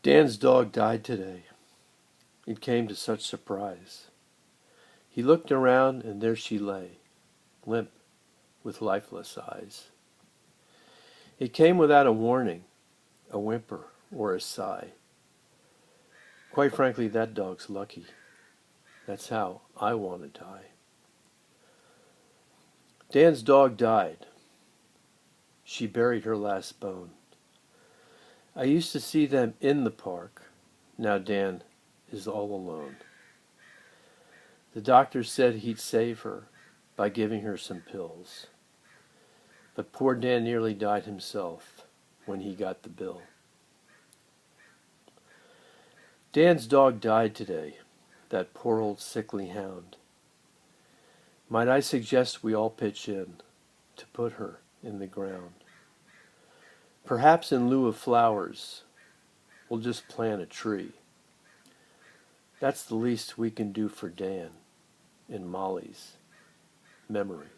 Dan's dog died today. It came to such surprise. He looked around, and there she lay, limp, with lifeless eyes. It came without a warning, a whimper, or a sigh. Quite frankly, that dog's lucky. That's how I want to die. Dan's dog died. She buried her last bone. I used to see them in the park. Now Dan is all alone. The doctor said he'd save her by giving her some pills. But poor Dan nearly died himself when he got the bill. Dan's dog died today, that poor old sickly hound. Might I suggest we all pitch in to put her in the ground? Perhaps in lieu of flowers, we'll just plant a tree. That's the least we can do for Dan in Molly's memory.